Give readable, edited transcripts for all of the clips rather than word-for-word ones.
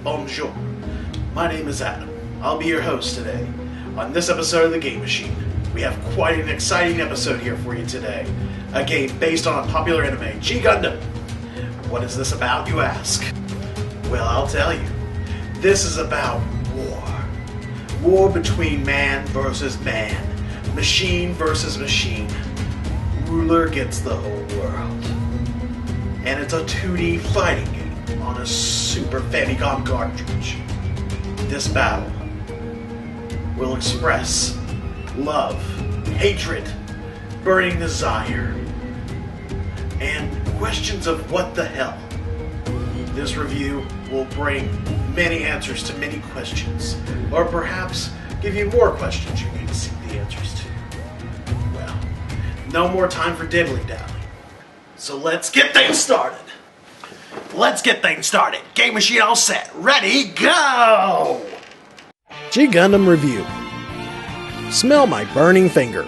bonjour. My name is Adam. I'll be your host today. On this episode of The Game Machine, we have quite an exciting episode here for you today. A game based on a popular anime, G Gundam. What is this about, you ask? Well, I'll tell you. This is about war. War between man versus man. Machine versus machine. Ruler gets the whole world. And it's a 2D fighting game on a Super Famicom cartridge. This battle will express love, hatred, burning desire, and questions of what the hell. This review will bring many answers to many questions, or perhaps give you more questions you need to seek the answers to. Well, no more time for diddly-dally. So let's get things started. Game machine all set. Ready, go! G Gundam Review. Smell my burning finger.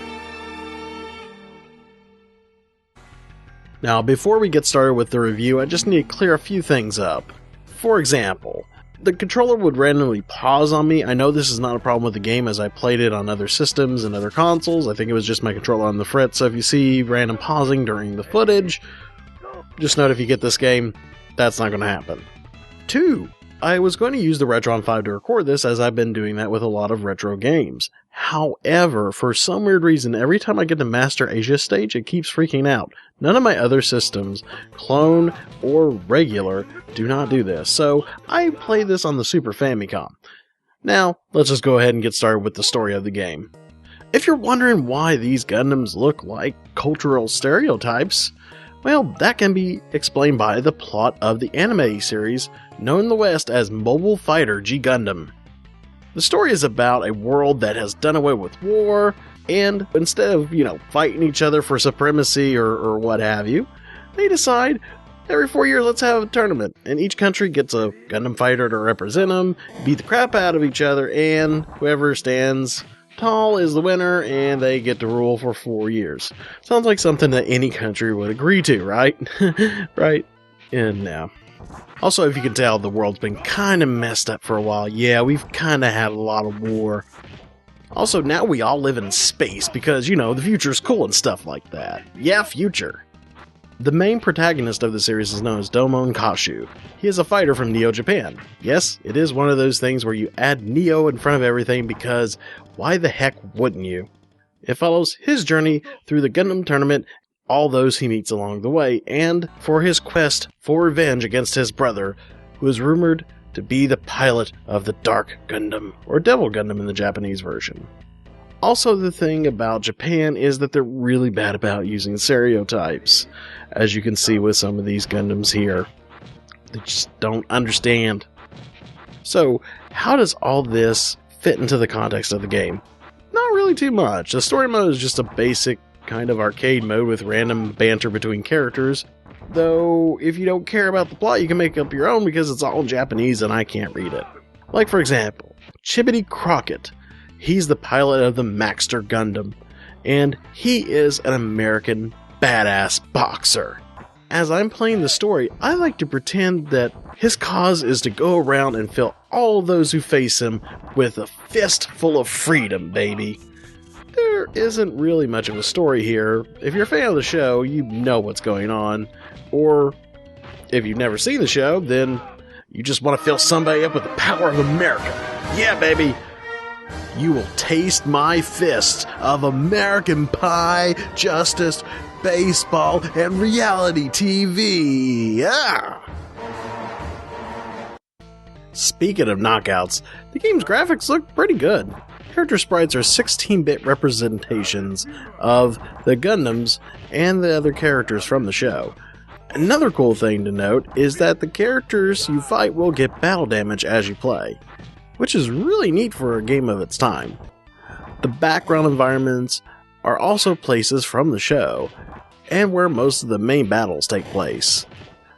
Now, before we get started with the review, I just need to clear a few things up. For example, the controller would randomly pause on me. I know this is not a problem with the game as I played it on other systems and other consoles. I think it was just my controller on the fritz, so if you see random pausing during the footage, just note if you get this game, that's not going to happen. 2. I was going to use the Retron 5 to record this, as I've been doing that with a lot of retro games. However, for some weird reason, every time I get to Master Asia stage, it keeps freaking out. None of my other systems, clone or regular, do not do this, so I play this on the Super Famicom. Now, let's just go ahead and get started with the story of the game. If you're wondering why these Gundams look like cultural stereotypes, well, that can be explained by the plot of the anime series known in the West as Mobile Fighter G Gundam. The story is about a world that has done away with war, and instead of, fighting each other for supremacy or what have you, they decide every 4 years let's have a tournament, and each country gets a Gundam fighter to represent them, beat the crap out of each other, and whoever stands tall is the winner, and they get to rule for 4 years. Sounds like something that any country would agree to, right? Right? And now. Also, if you can tell, the world's been kind of messed up for a while. Yeah, we've kind of had a lot of war. Also, now we all live in space because, the future's cool and stuff like that. Yeah, future. The main protagonist of the series is known as Domon Kashu. He is a fighter from Neo Japan. Yes, it is one of those things where you add Neo in front of everything because why the heck wouldn't you? It follows his journey through the Gundam tournament, all those he meets along the way, and for his quest for revenge against his brother, who is rumored to be the pilot of the Dark Gundam, or Devil Gundam in the Japanese version. Also, the thing about Japan is that they're really bad about using stereotypes, as you can see with some of these Gundams here. They just don't understand. So, how does all this fit into the context of the game? Not really too much. The story mode is just a basic kind of arcade mode with random banter between characters, though if you don't care about the plot you can make up your own because it's all in Japanese and I can't read it. Like for example, Chibbity Crockett. He's the pilot of the Maxter Gundam, and he is an American badass boxer. As I'm playing the story, I like to pretend that his cause is to go around and fill all those who face him with a fist full of freedom, baby. There isn't really much of a story here. If you're a fan of the show, you know what's going on. Or, if you've never seen the show, then you just want to fill somebody up with the power of America. Yeah, baby! You will taste my fist of American pie, justice, baseball, and reality TV. Yeah! Speaking of knockouts, the game's graphics look pretty good. Character sprites are 16-bit representations of the Gundams and the other characters from the show. Another cool thing to note is that the characters you fight will get battle damage as you play, which is really neat for a game of its time. The background environments are also places from the show, and where most of the main battles take place.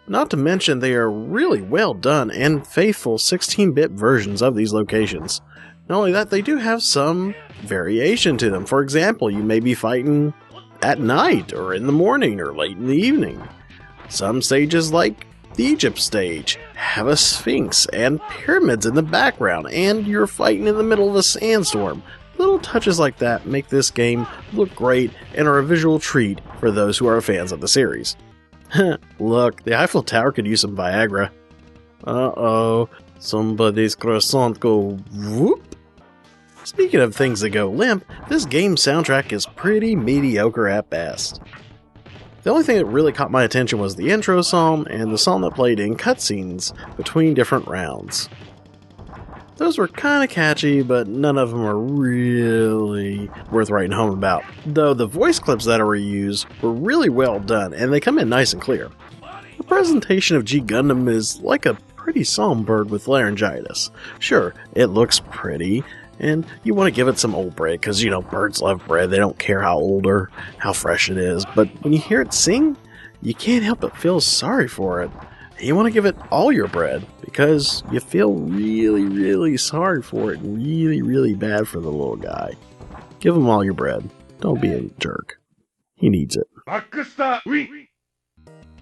Not to mention they are really well done and faithful 16-bit versions of these locations. Not only that, they do have some variation to them. For example, you may be fighting at night, or in the morning, or late in the evening. Some stages, like the Egypt stage, have a sphinx and pyramids in the background, and you're fighting in the middle of a sandstorm. Little touches like that make this game look great and are a visual treat for those who are fans of the series. Look, the Eiffel Tower could use some Viagra. Uh-oh, somebody's croissant go whoop. Speaking of things that go limp, this game's soundtrack is pretty mediocre at best. The only thing that really caught my attention was the intro song and the song that played in cutscenes between different rounds. Those were kinda catchy, but none of them are really worth writing home about. Though the voice clips that were used were really well done, and they come in nice and clear. The presentation of G Gundam is like a pretty songbird with laryngitis. Sure, it looks pretty, and you want to give it some old bread, because, birds love bread, they don't care how old or how fresh it is. But when you hear it sing, you can't help but feel sorry for it. You want to give it all your bread, because you feel really, really sorry for it, and really, really bad for the little guy. Give him all your bread. Don't be a jerk. He needs it.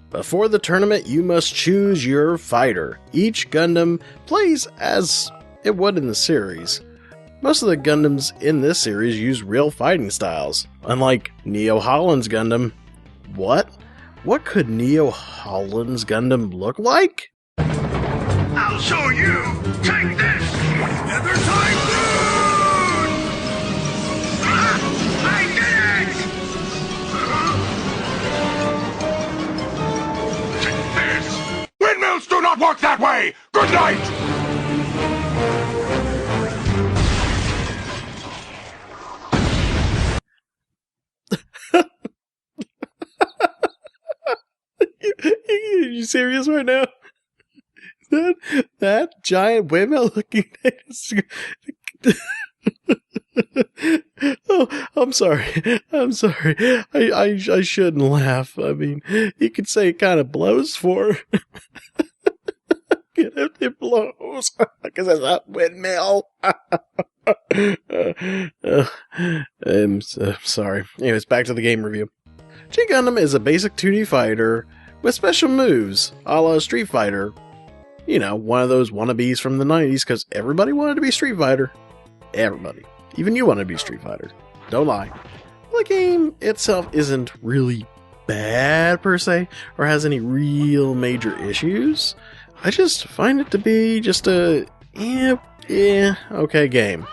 Before the tournament, you must choose your fighter. Each Gundam plays as it would in the series. Most of the Gundams in this series use real fighting styles, unlike Neo Holland's Gundam. What? What could Neo Holland's Gundam look like? I'll show you! Take this! Nether Typhoon! I did it! Take this! Windmills do not work that way! Good night! Are you serious right now? That giant windmill looking thing. Oh, I'm sorry. I shouldn't laugh. I mean, you could say it kind of blows for. It blows because it's a windmill. I'm sorry. Anyways, back to the game review. G Gundam is a basic 2D fighter with special moves, a la Street Fighter. One of those wannabes from the 90s, because everybody wanted to be Street Fighter. Everybody. Even you wanted to be Street Fighter. Don't lie. The game itself isn't really bad, per se, or has any real major issues. I just find it to be just a, okay game.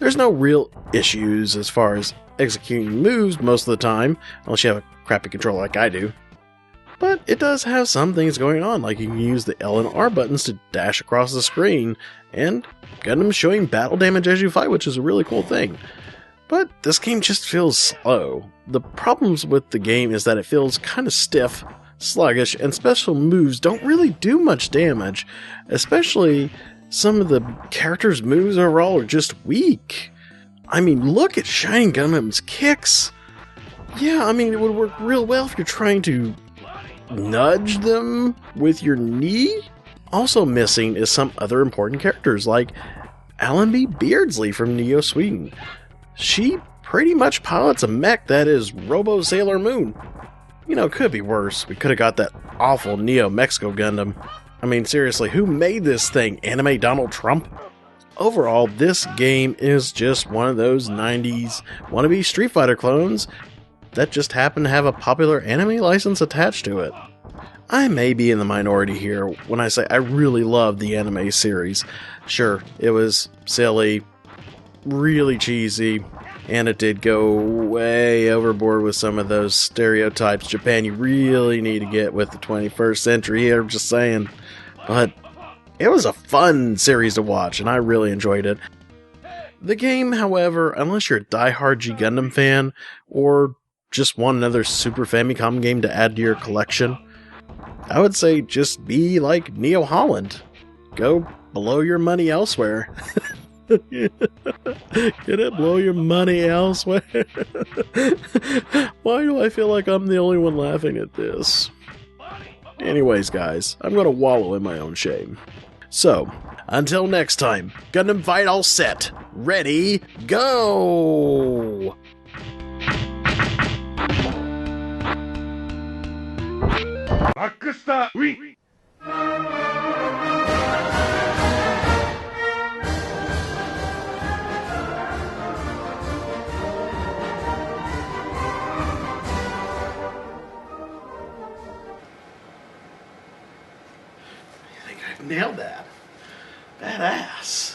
There's no real issues as far as executing moves most of the time, unless you have a crappy controller like I do. But it does have some things going on, like you can use the L and R buttons to dash across the screen, and Gundam showing battle damage as you fight, which is a really cool thing. But this game just feels slow. The problems with the game is that it feels kind of stiff, sluggish, and special moves don't really do much damage, especially some of the characters' moves overall are just weak. I mean, look at Shining Gundam's kicks. Yeah, I mean, it would work real well if you're trying to nudge them with your knee. Also missing is some other important characters like Allenby Beardsley from Neo Sweden. She pretty much pilots a mech that is Robo Sailor Moon. It could be worse. We could have got that awful Neo Mexico Gundam. I mean, seriously, who made this thing? Anime Donald Trump? Overall, this game is just one of those 90s wannabe Street Fighter clones that just happen to have a popular anime license attached to it. I may be in the minority here when I say I really love the anime series. Sure, it was silly, really cheesy, and it did go way overboard with some of those stereotypes Japan you really need to get with the 21st century here, I'm just saying. But it was a fun series to watch, and I really enjoyed it. The game, however, unless you're a diehard G Gundam fan, or just want another Super Famicom game to add to your collection, I would say just be like Neo Holland. Go blow your money elsewhere. Get it? Blow your money elsewhere. Why do I feel like I'm the only one laughing at this? Anyways, guys, I'm gonna wallow in my own shame. So, until next time, Gundam Fight all set. Ready, go! Nailed that. Badass.